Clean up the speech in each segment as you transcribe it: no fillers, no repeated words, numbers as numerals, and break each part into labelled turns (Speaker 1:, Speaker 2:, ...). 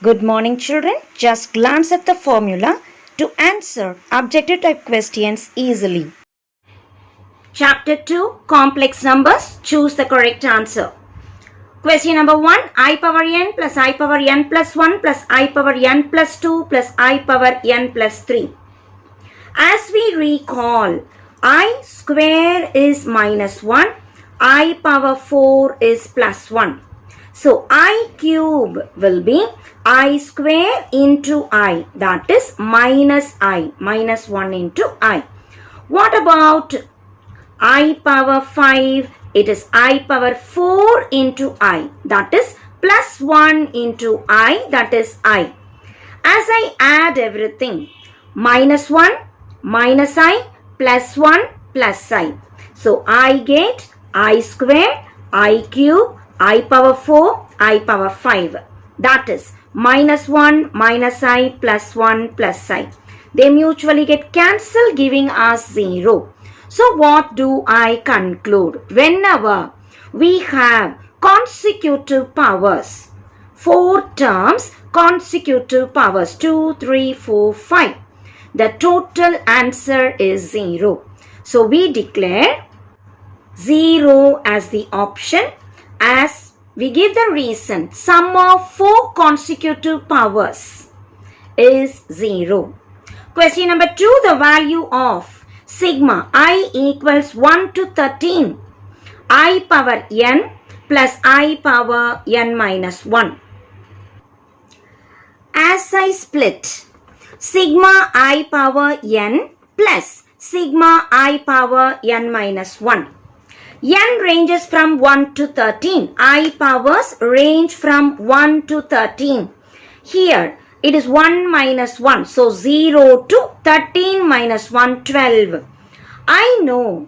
Speaker 1: Good morning, children. Just glance at the formula to answer objective type questions easily. Chapter 2, Complex Numbers. Choose the correct answer. Question number 1, I power n plus I power n plus 1 plus I power n plus 2 plus I power n plus 3. As we recall, I square is minus 1, I power 4 is plus 1. So, I cube will be I square into I, that is minus I, minus 1 into I. What about I power 5? It is I power 4 into I, that is plus 1 into I, that is I. As I add everything, minus 1, minus I, plus 1, plus I. So, I get I square, I cube, I power 4, I power 5. That is minus 1, minus I, plus 1, plus I. They mutually get cancelled, giving us 0. So what do I conclude? Whenever we have consecutive powers, 4 terms, consecutive powers, 2, 3, 4, 5. The total answer is 0. So we declare 0 as the option, as we give the reason sum of 4 consecutive powers is 0. Question number 2, the value of sigma I equals 1 to 13, I power n plus I power n minus 1. As I split sigma I power n plus sigma I power n minus 1. N ranges from 1 to 13. I powers range from 1 to 13. Here it is 1 minus 1. So 0 to 13 minus 1, 12. I know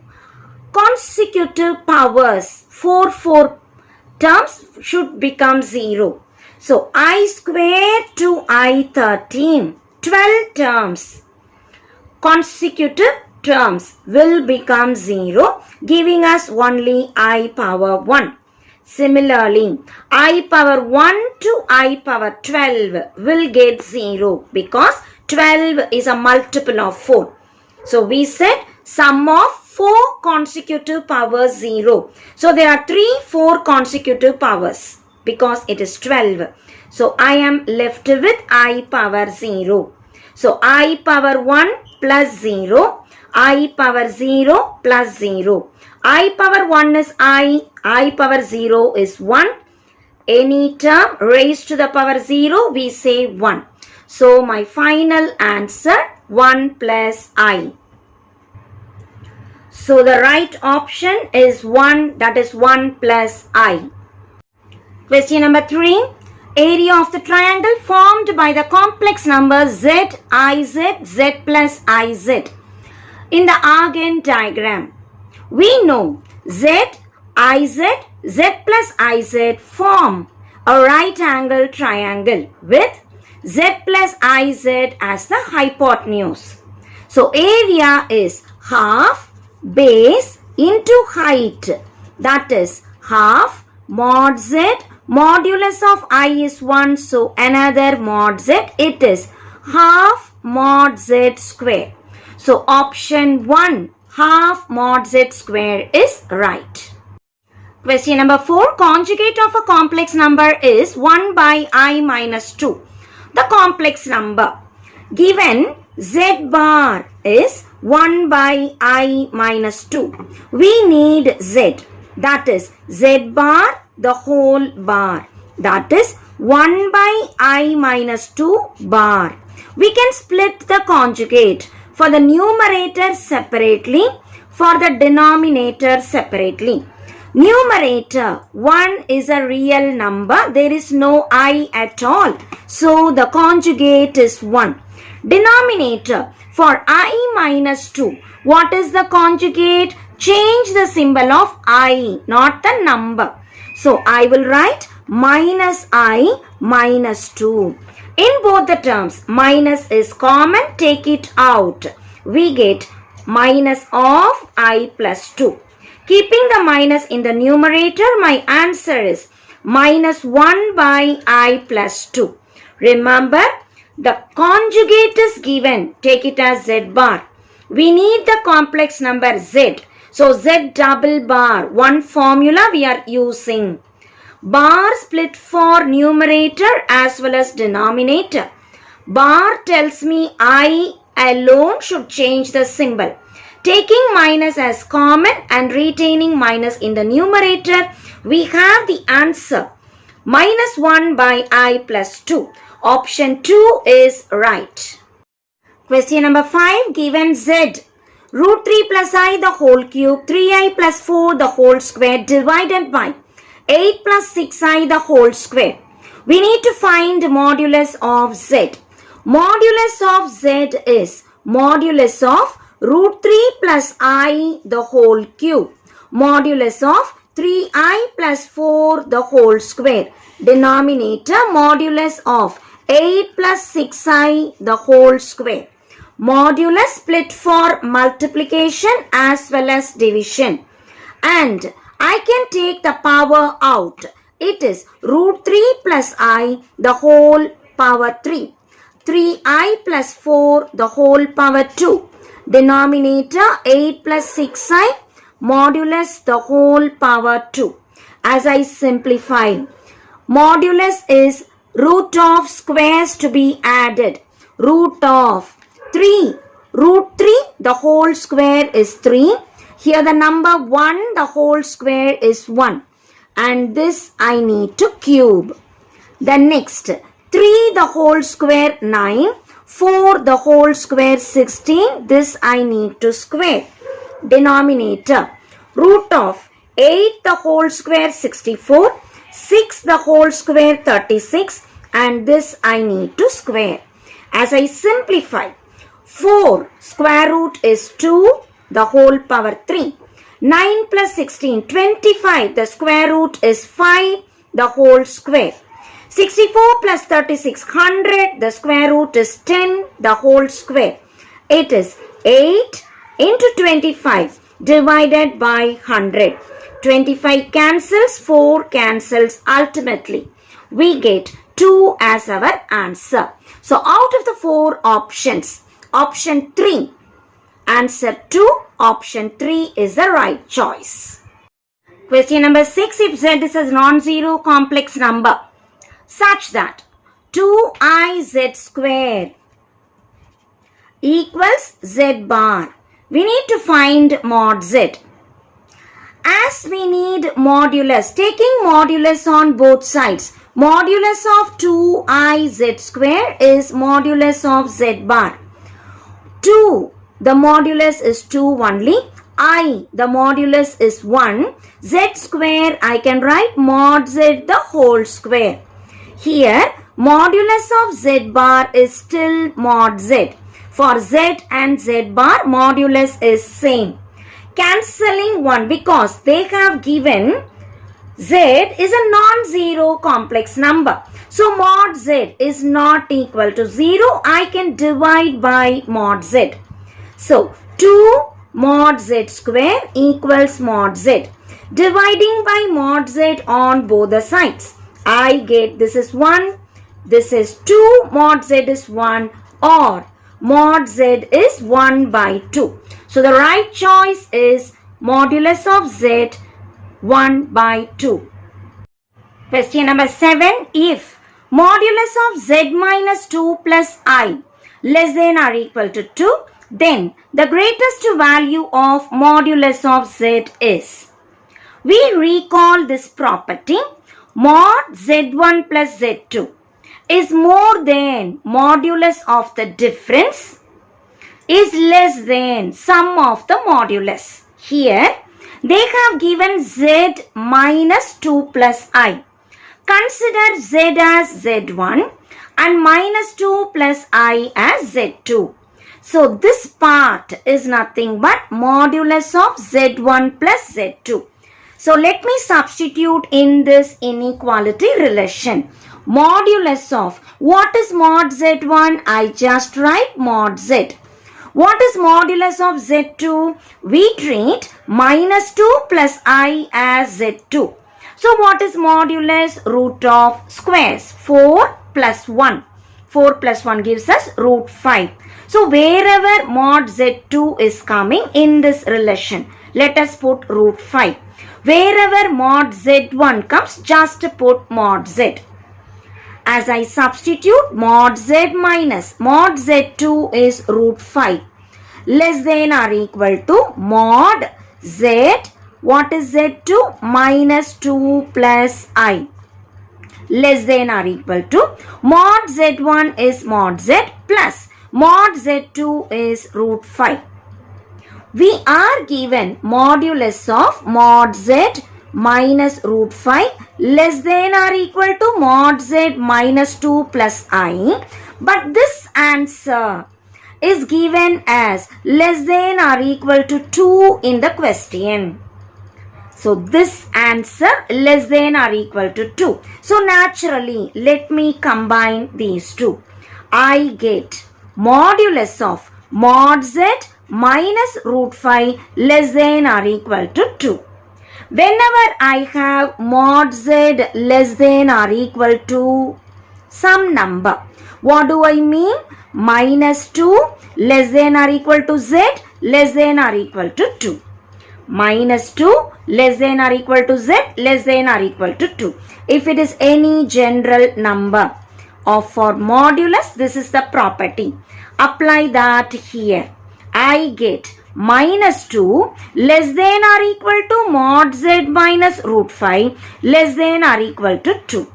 Speaker 1: consecutive powers 4 terms should become 0. So I square to I 13. 12 terms. Consecutive terms will become 0, giving us only I power 1. Similarly, I power 1 to I power 12 will get 0 because 12 is a multiple of 4. So we said sum of 4 consecutive powers 0. So there are 4 consecutive powers because it is 12. So I am left with I power 0. So I power 1 plus 0. I power 0 plus 0. I power 1 is I power 0 is 1. Any term raised to the power 0, we say 1. So my final answer 1 plus I. So the right option is 1, that is 1 plus I. Question number 3. Area of the triangle formed by the complex numbers z, iz, z plus iz. In the Argand diagram, we know z, iz, z plus iz form a right angle triangle with z plus iz as the hypotenuse. So area is half base into height, that is half mod z, modulus of I is 1, so another mod z, it is half mod z square. So option 1, half mod z square is right. Question number 4, conjugate of a complex number is 1 by I minus 2. The complex number given z bar is 1 by I minus 2. We need z, that is z bar the whole bar, that is 1 by I minus 2 bar. We can split the conjugate for the numerator separately, for the denominator separately. Numerator 1 is a real number, there is no I at all, so the conjugate is 1. Denominator for I minus 2, what is the conjugate? Change the symbol of I, not the number. So I will write minus I minus 2. In both the terms, minus is common, take it out. We get minus of I plus 2. Keeping the minus in the numerator, my answer is minus 1 by I plus 2. Remember, the conjugate is given. Take it as Z bar. We need the complex number Z. So Z double bar. One formula we are using. Bar split for numerator as well as denominator. Bar tells me I alone should change the symbol. Taking minus as common and retaining minus in the numerator, we have the answer. Minus 1 by I plus 2. Option 2 is right. Question number 5. Given Z, root 3 plus I the whole cube, 3I plus 4 the whole square divided by 8 plus 6I the whole square. We need to find modulus of Z. Modulus of Z is modulus of root 3 plus I the whole cube. Modulus of 3I plus 4 the whole square. Denominator modulus of 8 plus 6I the whole square. Modulus split for multiplication as well as division. And I can take the power out. It is root 3 plus I the whole power 3. 3I plus 4 the whole power 2. Denominator 8 plus 6I modulus the whole power 2. As I simplify, modulus is root of squares to be added. Root of 3. Root 3 the whole square is 3. Here the number 1 the whole square is 1. And this I need to cube. The next 3 the whole square 9. 4 the whole square 16. This I need to square. Denominator root of 8 the whole square 64. 6 the whole square 36. And this I need to square. As I simplify, 4 square root is 2 the whole power 3. 9 plus 16 25. The square root is 5 the whole square. 64 plus 36 100. The square root is 10 the whole square. It is 8 into 25 divided by 100. 25 cancels, 4 cancels. Ultimately, we get 2 as our answer. So out of the 4 options, option 3, answer 2, option 3 is the right choice. Question number 6. If Z is a non-zero complex number such that 2iz square equals Z bar, we need to find mod Z. As we need modulus, taking modulus on both sides, modulus of 2iz square is modulus of Z bar. 2, the modulus is 2 only. I, the modulus is 1. Z square, I can write mod Z the whole square. Here, modulus of Z bar is still mod Z. For Z and Z bar, modulus is same. Cancelling 1 because they have given Z is a non-zero complex number. So mod Z is not equal to 0. I can divide by mod Z. So 2 mod Z square equals mod Z. Dividing by mod Z on both the sides, I get this is 1, this is 2, mod Z is 1, or mod Z is 1 by 2. So the right choice is modulus of Z 1 by 2. Question number 7. If modulus of Z minus 2 plus I less than or equal to 2, then the greatest value of modulus of Z is. We recall this property. Mod Z1 plus Z2 is more than modulus of the difference is less than sum of the modulus. Here they have given Z minus 2 plus I. Consider Z as Z1 and minus 2 plus I as Z2. So this part is nothing but modulus of Z1 plus Z2. So let me substitute in this inequality relation. Modulus of, what is mod Z1? I just write mod Z. What is modulus of Z2? We treat minus 2 plus I as Z2. So what is modulus? Root of squares. 4 plus 1. 4 plus 1 gives us root 5. So wherever mod Z2 is coming in this relation, let us put root 5. Wherever mod Z1 comes, just put mod Z. As I substitute mod Z minus mod Z2 is root 5 less than or equal to mod Z. What is Z2? Minus 2 plus I less than or equal to mod Z1 is mod Z plus mod Z2 is root 5. We are given modulus of mod Z minus root 5 less than or equal to mod Z minus 2 plus I, but this answer is given as less than or equal to 2 in the question. So this answer less than or equal to 2. So naturally, let me combine these two. I get modulus of mod Z minus root 5 less than or equal to 2. Whenever I have mod Z less than or equal to some number, what do I mean? Minus 2 less than or equal to Z less than or equal to 2. Minus 2 less than or equal to Z less than or equal to 2. If it is any general number of for modulus, this is the property. Apply that here. I get minus 2 less than or equal to mod Z minus root 5 less than or equal to 2.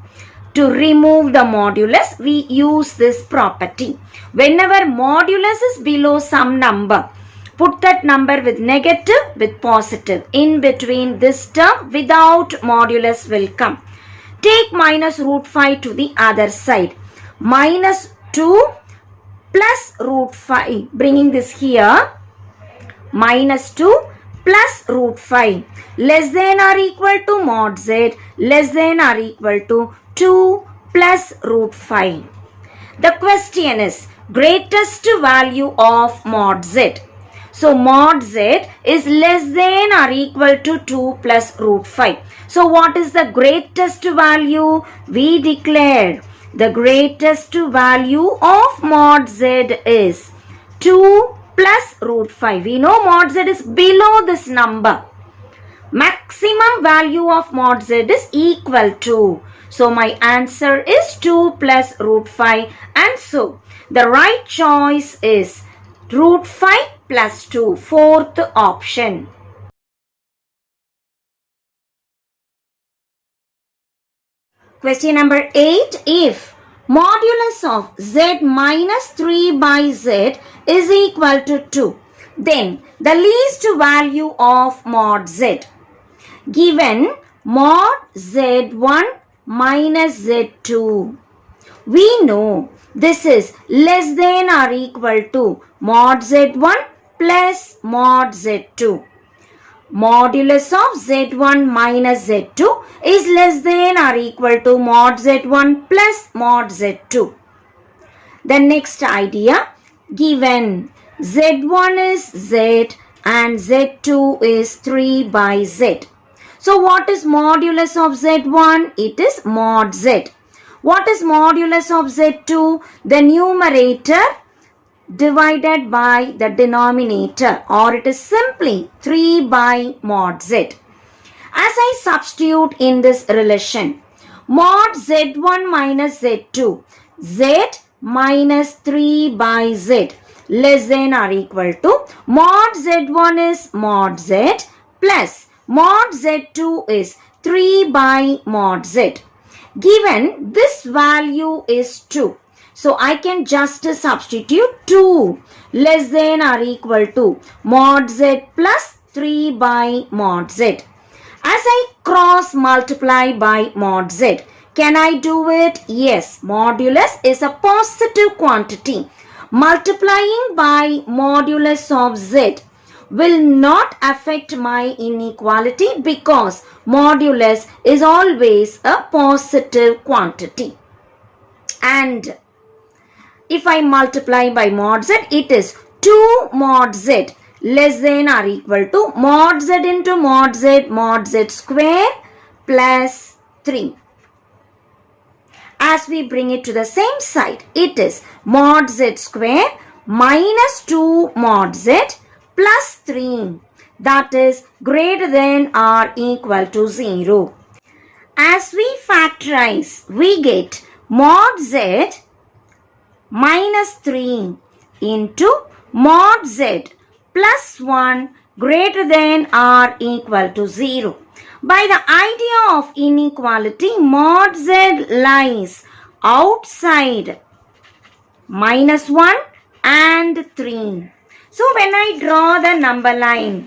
Speaker 1: To remove the modulus, we use this property. Whenever modulus is below some number, put that number with negative with positive. In between this term without modulus will come. Take minus root 5 to the other side. Minus 2 plus root 5. Bringing this here. Minus 2 plus root 5 less than or equal to mod Z less than or equal to 2 plus root 5. The question is greatest value of mod Z. So mod Z is less than or equal to 2 plus root 5. So what is the greatest value? We declared the greatest value of mod Z is 2 plus root 5. We know mod Z is below this number. Maximum value of mod Z is equal to. So my answer is 2 plus root 5, and so the right choice is root 5 plus 2, fourth option. Question number 8. If modulus of Z minus 3 by Z is equal to 2, then the least value of mod Z. Given mod Z1 minus Z2. We know this is less than or equal to mod Z1 plus mod Z2. Modulus of Z1 minus Z2 is less than or equal to mod Z1 plus mod Z2. The next idea, given Z1 is Z and Z2 is 3 by Z. So what is modulus of Z1? It is mod Z. What is modulus of Z2? The numerator divided by the denominator, or it is simply 3 by mod Z. As I substitute in this relation, mod Z1 minus Z2, Z minus 3 by Z less than or equal to mod Z1 is mod Z plus mod Z2 is 3 by mod Z. Given this value is 2. So I can just substitute 2 less than or equal to mod Z plus 3 by mod Z. As I cross multiply by mod Z, can I do it? Yes. Modulus is a positive quantity. Multiplying by modulus of Z will not affect my inequality because modulus is always a positive quantity. And if I multiply by mod Z, it is 2 mod Z less than or equal to mod Z into mod Z square plus 3. As we bring it to the same side, it is mod z square minus 2 mod z plus 3. That is greater than or equal to 0. As we factorize, we get mod z minus 3 into mod z plus 1 greater than or equal to 0. By the idea of inequality, mod z lies outside minus 1 and 3. So when I draw the number line,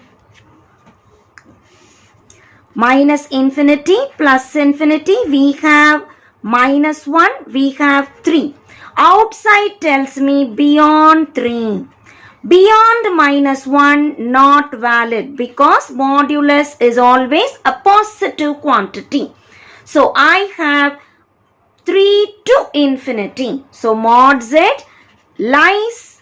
Speaker 1: minus infinity plus infinity, we have minus 1, we have 3. Outside tells me beyond 3. Beyond minus 1 not valid because modulus is always a positive quantity. So I have 3 to infinity. So mod z lies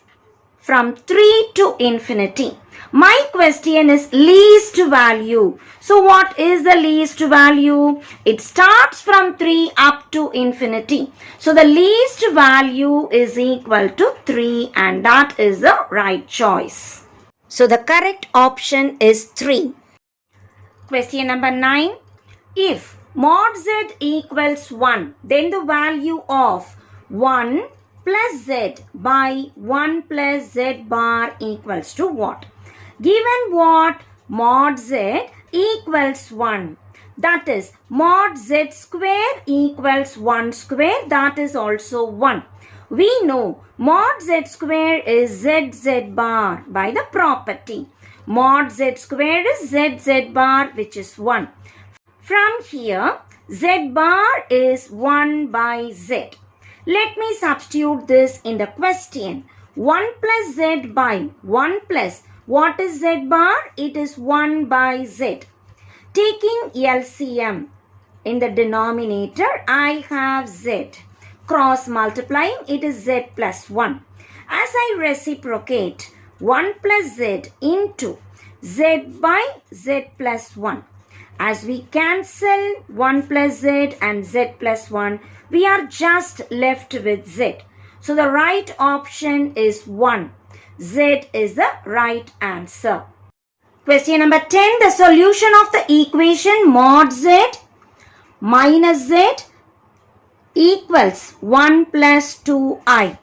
Speaker 1: from 3 to infinity. My question is least value. So what is the least value? It starts from 3 up to infinity. So the least value is equal to 3 and that is the right choice. So the correct option is 3. Question number 9. If mod z equals 1, then the value of 1 plus z by 1 plus z bar equals to what? Given what? Mod z equals 1. That is mod z square equals 1 square. That is also 1. We know mod z square is z bar by the property. Mod z square is z bar which is 1. From here z bar is 1 by z. Let me substitute this in the question. 1 plus z by 1 plus, what is z bar? It is 1 by z. Taking LCM in the denominator, I have z. Cross multiplying, it is z plus 1. As I reciprocate 1 plus z into z by z plus 1. As we cancel 1 plus z and z plus 1, we are just left with z. So the right option is 1. Z is the right answer. Question number 10. The solution of the equation mod z minus z equals 1 plus 2i.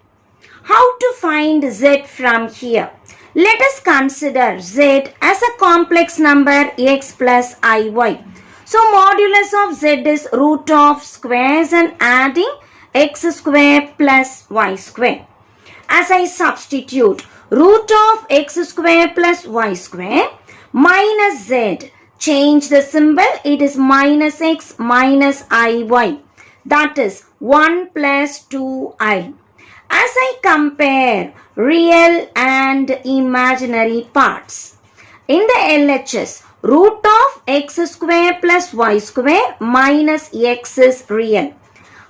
Speaker 1: How to find z from here? Let us consider z as a complex number x plus iy. So modulus of z is root of squares and adding x square plus y square. As I substitute root of x square plus y square minus z, change the symbol, it is minus x minus iy. That is 1 plus 2i. As I compare real and imaginary parts, in the LHS, root of x square plus y square minus x is real.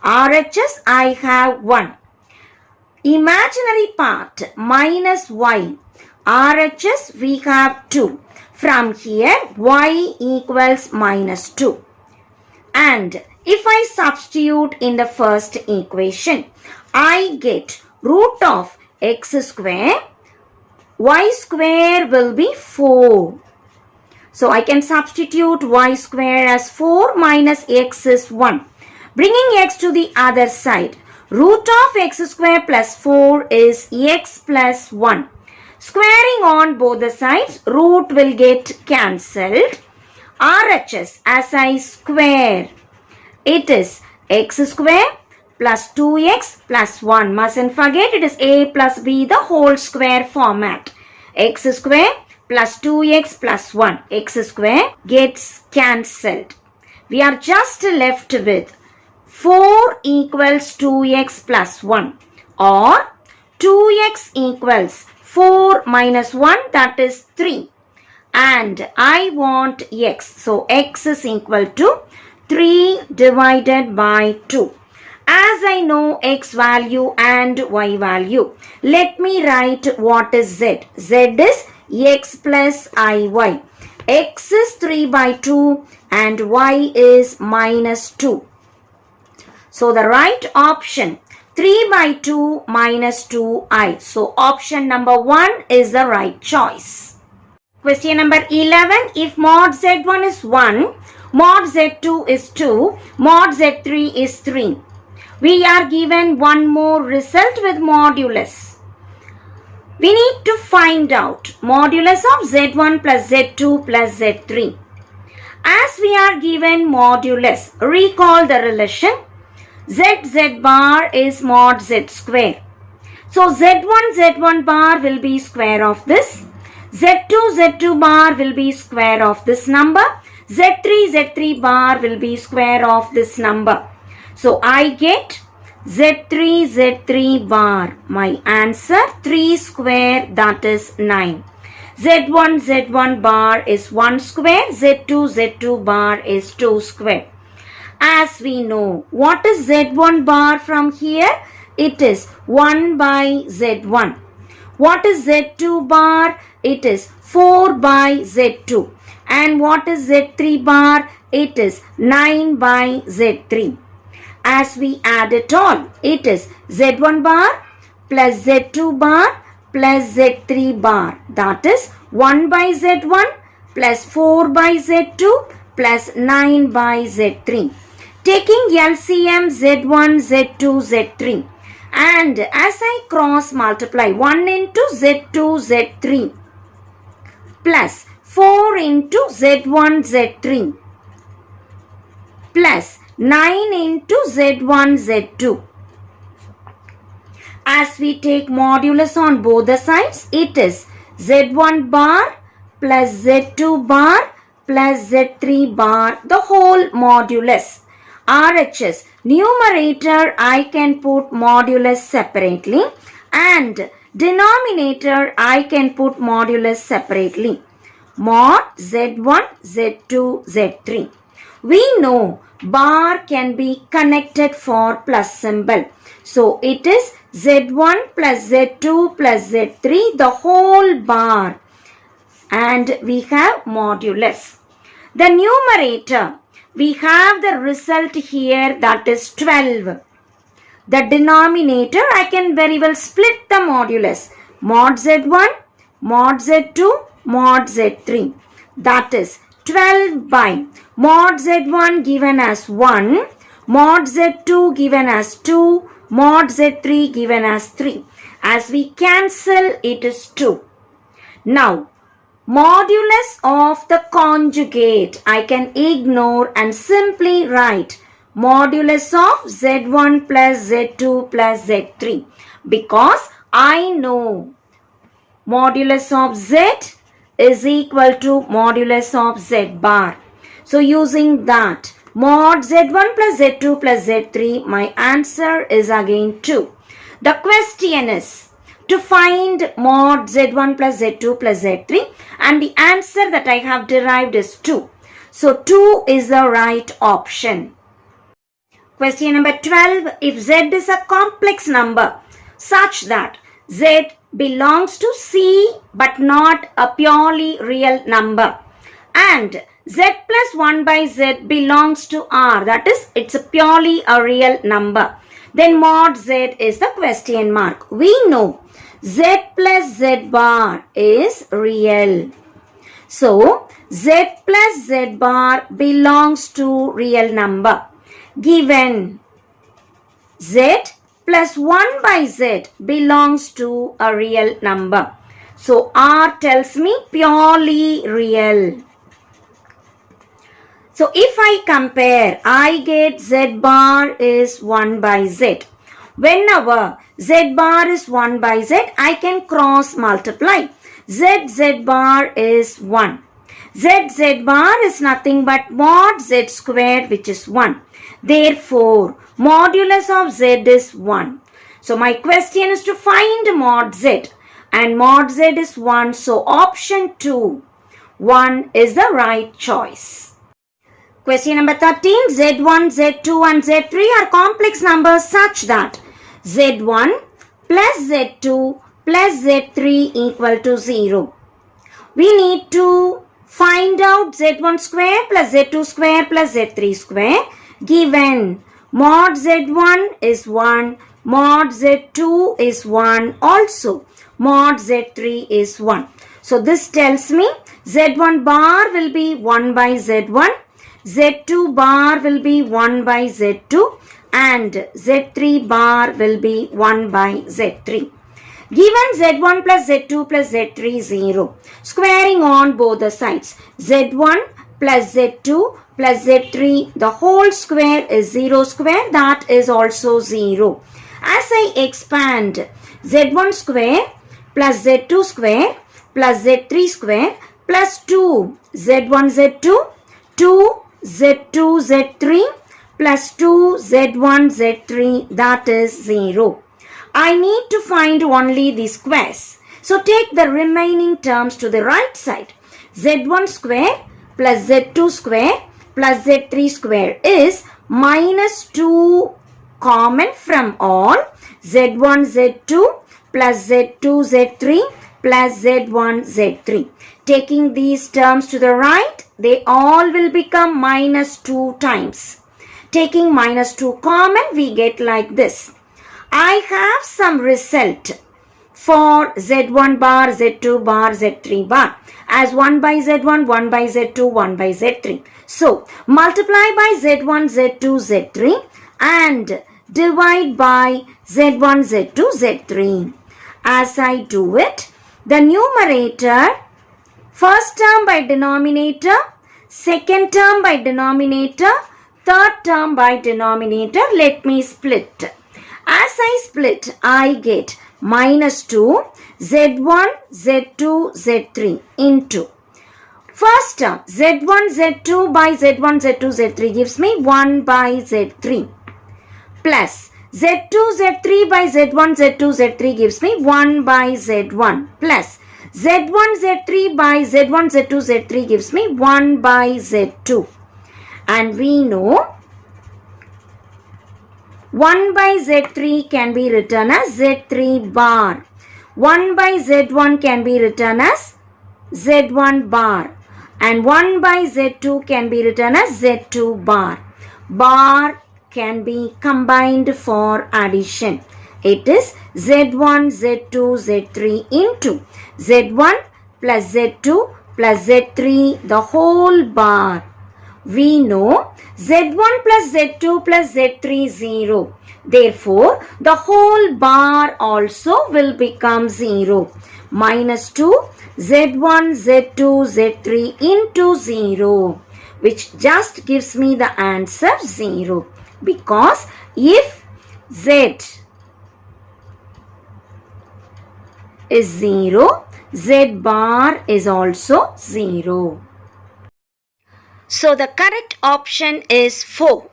Speaker 1: RHS, I have 1. Imaginary part minus y. RHS, we have 2. From here, y equals minus 2. And if I substitute in the first equation, I get root of x square, y square will be 4. So I can substitute y square as 4 minus x is 1. Bringing x to the other side, root of x square plus 4 is x plus 1. Squaring on both the sides, root will get cancelled. RHS, as I square, it is x square plus 2x plus 1. Mustn't forget it is a plus b the whole square format. X square plus 2x plus 1. X square gets cancelled. We are just left with 4 equals 2x plus 1 or 2x equals 4 minus 1, that is 3. And I want x. So x is equal to 3 divided by 2. As I know x value and y value, let me write what is z. Z is x plus iy. X is 3 by 2 and y is minus 2. So the right option, 3 by 2 minus 2i. So option number 1 is the right choice. Question number 11. If mod Z1 is 1, mod Z2 is 2, mod Z3 is 3. We are given one more result with modulus. We need to find out modulus of Z1 plus Z2 plus Z3. As we are given modulus, recall the relation. Z bar is mod Z square. So Z1 bar will be square of this. Z2 bar will be square of this number. Z3 bar will be square of this number. So I get Z3 bar. My answer 3 square, that is 9. Z1 bar is 1 square. Z2 bar is 2 square. As we know, what is Z1 bar from here? It is 1 by Z1. What is Z2 bar? It is 4 by Z2. And what is Z3 bar? It is 9 by Z3. As we add it all, it is Z1 bar plus Z2 bar plus Z3 bar. That is 1 by Z1 plus 4 by Z2 plus 9 by Z3. Taking LCM Z1, Z2, Z3. And as I cross multiply 1 into Z2, Z3 plus 4 into Z1, Z3 plus 9 into Z1, Z2. As we take modulus on both the sides, it is Z1 bar plus Z2 bar plus Z3 bar, the whole modulus. RHS, numerator I can put modulus separately and denominator I can put modulus separately. Mod Z1, Z2, Z3. We know bar can be connected for plus symbol. So it is Z1 plus Z2 plus Z3, the whole bar. And we have modulus. The numerator, we have the result here, that is 12. The denominator, I can very well split the modulus. Mod Z1, mod Z2, mod Z3. That is 12 by mod Z1 given as 1, mod Z2 given as 2, mod Z3 given as 3. As we cancel, it is 2. Now, modulus of the conjugate I can ignore and simply write modulus of Z1 plus Z2 plus Z3 because I know modulus of Z is equal to modulus of Z bar. So using that, mod Z1 plus Z2 plus Z3, my answer is again 2. The question is to find mod Z1 plus Z2 plus Z3 and the answer that I have derived is 2. So 2 is the right option. Question number 12. If Z is a complex number such that Z belongs to C but not a purely real number and Z plus 1 by Z belongs to R, that is it's a purely a real number, then mod Z is the question mark. We know Z plus Z bar is real. So, Z plus Z bar belongs to real number. Given Z plus 1 by Z belongs to a real number. So, R tells me purely real. So, if I compare, I get Z bar is 1 by Z. Whenever Z bar is 1 by Z, I can cross multiply. Z bar is 1. Z bar is nothing but mod Z squared, which is 1. Therefore, modulus of Z is 1. So, my question is to find mod Z. And mod Z is 1. So, option 2, 1 is the right choice. Question number 13. Z1, Z2 and Z3 are complex numbers such that Z1 plus Z2 plus Z3 equal to 0. We need to find out Z1 square plus Z2 square plus Z3 square given Mod Z1 is 1. Mod Z2 is 1 also. Mod Z3 is 1. So this tells me Z1 bar will be 1 by Z1. Z2 bar will be 1 by Z2 and Z3 bar will be 1 by Z3. Given Z1 plus Z2 plus Z3 is 0. Squaring on both the sides. Z1 plus Z2 plus Z3, the whole square is 0 square, that is also 0. As I expand Z1 square plus Z2 square plus Z3 square plus 2 Z1 Z2, 2 Z2 Z3 plus 2 Z1 Z3, that is 0. I need to find only the squares. So take the remaining terms to the right side. Z1 square plus Z2 square plus Z3 square is minus 2 common from all. Z1 Z2 plus Z2 Z3 plus Z1 Z3. Taking these terms to the right, they all will become minus 2 times. Taking minus 2 common, we get like this. I have some result for Z1 bar, Z2 bar, Z3 bar as 1 by Z1, 1 by Z2, 1 by Z3. So, multiply by Z1, Z2, Z3 and divide by Z1, Z2, Z3. As I do it, the numerator, first term by denominator, second term by denominator, third term by denominator, let me split. As I split, I get minus 2 Z1, Z2, Z3 into first term Z1, Z2 by Z1, Z2, Z3 gives me 1 by Z3 plus Z2, Z3 by Z1, Z2, Z3 gives me 1 by Z1 plus Z1, Z3 by Z1, Z2, Z3 gives me 1 by Z2. And we know 1 by Z3 can be written as Z3 bar. 1 by Z1 can be written as Z1 bar. And 1 by Z2 can be written as Z2 bar. Bar can be combined for addition. It is Z1, Z2, Z3 into Z1 plus Z2 plus Z3 the whole bar. We know Z1 plus Z2 plus Z3 is 0. Therefore, the whole bar also will become 0. Minus 2 Z1, Z2, Z3 into 0, which just gives me the answer 0. Because if Z is 0, Z bar is also 0. So the correct option is 4.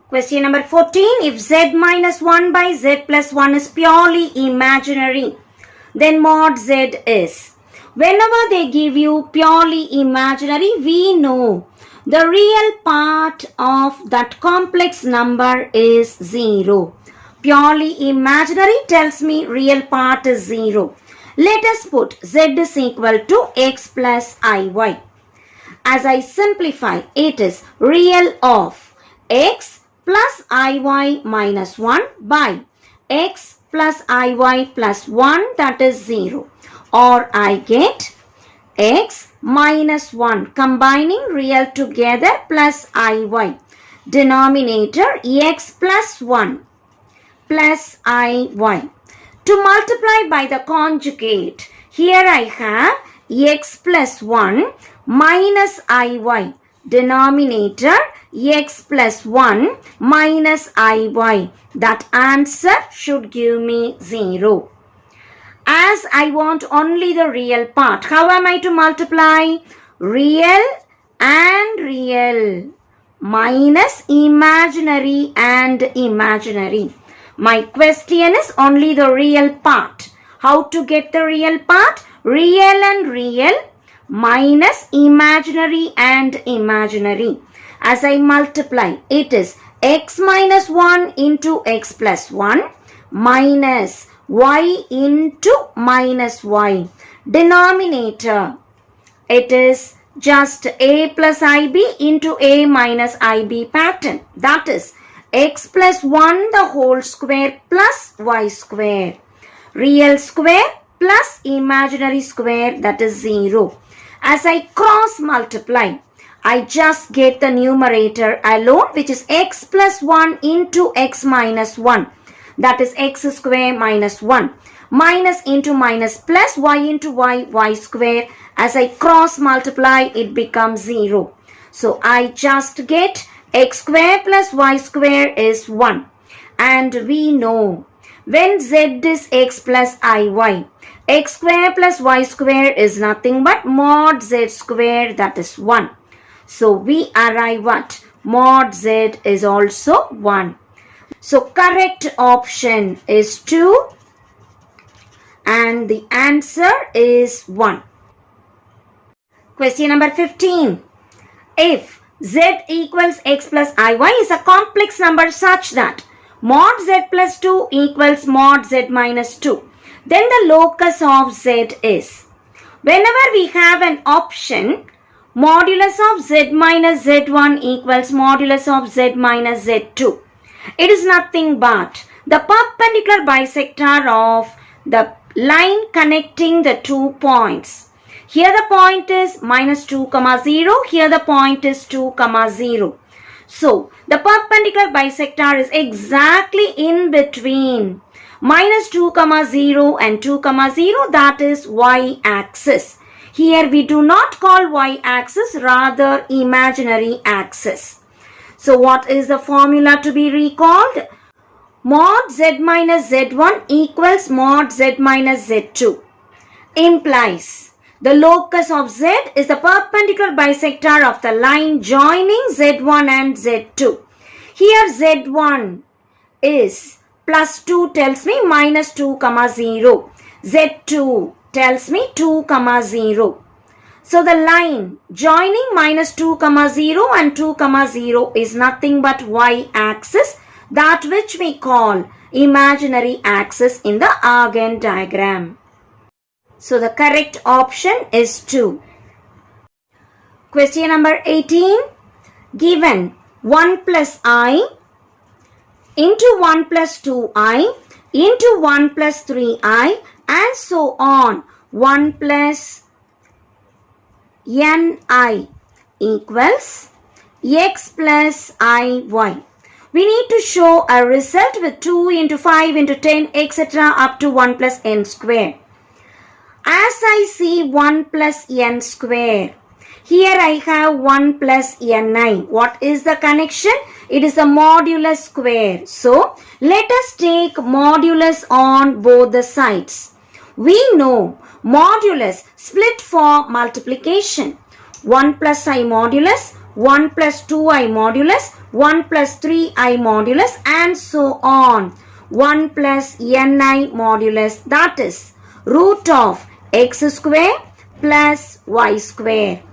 Speaker 1: Question number 14. If Z minus 1 by Z plus 1 is purely imaginary, then mod Z is. Whenever they give you purely imaginary, we know the real part of that complex number is 0. Purely imaginary tells me real part is 0. Let us put Z is equal to X plus IY. As I simplify, it is real of X plus IY minus 1 by X plus IY plus 1, that is 0. Or I get X minus 1 combining real together plus IY. Denominator EX plus 1 plus IY. To multiply by the conjugate, here I have X plus 1 minus IY. Denominator X plus 1 minus IY. That answer should give me 0. As I want only the real part, how am I to multiply? Real and real minus imaginary and imaginary. My question is only the real part. How to get the real part? Real and real minus imaginary and imaginary. As I multiply, it is X minus 1 into X plus 1 minus Y into minus Y. Denominator, it is just A plus IB into A minus IB pattern. That is x plus 1 the whole square plus y square. Real square plus imaginary square, that is 0. As I cross multiply, I just get the numerator alone, which is x plus 1 into x minus 1. That is x square minus 1. Minus into minus plus y into y square. As I cross multiply, it becomes 0. So I just get x square plus y square is 1. And we know when z is x plus iy, x square plus y square is nothing but mod z square, that is 1. So we arrive at mod z is also 1. So correct option is 2 and the answer is 1. Question number 15. If z equals x plus iy is a complex number such that mod z plus 2 equals mod z minus 2, then the locus of z is. Whenever we have an option, modulus of z minus z1 equals modulus of z minus z2. It is nothing but the perpendicular bisector of the line connecting the 2 points. Here the point is minus 2, 0. Here the point is 2, 0. So the perpendicular bisector is exactly in between minus 2, 0 and 2, 0. That is y-axis. Here we do not call y-axis, rather imaginary axis. So what is the formula to be recalled? Mod z minus z1 equals mod z minus z2 implies the locus of z is the perpendicular bisector of the line joining z1 and z2. Here z1 is plus 2 tells me minus 2, 0. z2 tells me 2, 0. So the line joining minus 2, 0 and 2, 0 is nothing but y-axis, that which we call imaginary axis in the Argand diagram. So the correct option is 2. Question number 18. Given 1 plus I into 1 plus 2i into 1 plus 3i and so on, 1 plus ni equals x plus iy. We need to show a result with 2 into 5 into 10 etc. up to 1 plus n square. As I see 1 plus n square, here I have 1 plus ni. What is the connection? It is a modulus square. So let us take modulus on both the sides. We know modulus split for multiplication. 1 plus I modulus, 1 plus 2i modulus, 1 plus 3i modulus and so on. 1 plus ni modulus, that is root of x square plus y square.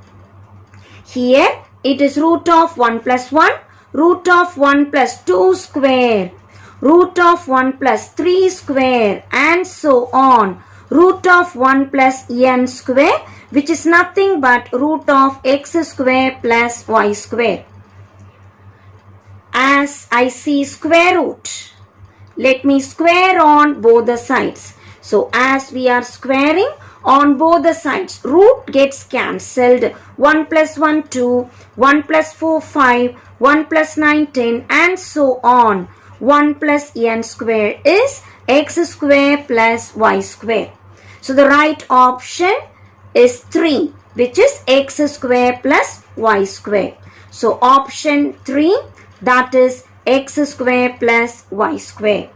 Speaker 1: Here it is root of 1 plus 1, root of 1 plus 2 square, root of 1 plus 3 square and so on. Root of 1 plus n square, which is nothing but root of x square plus y square. As I see square root, let me square on both the sides. So as we are squaring on both the sides, root gets cancelled. 1 plus 1 2, 1 plus 4 5, 1 plus 9 10 and so on. 1 plus n square is x square plus y square. So the right option is 3, which is x square plus y square. So option 3, that is x square plus y square.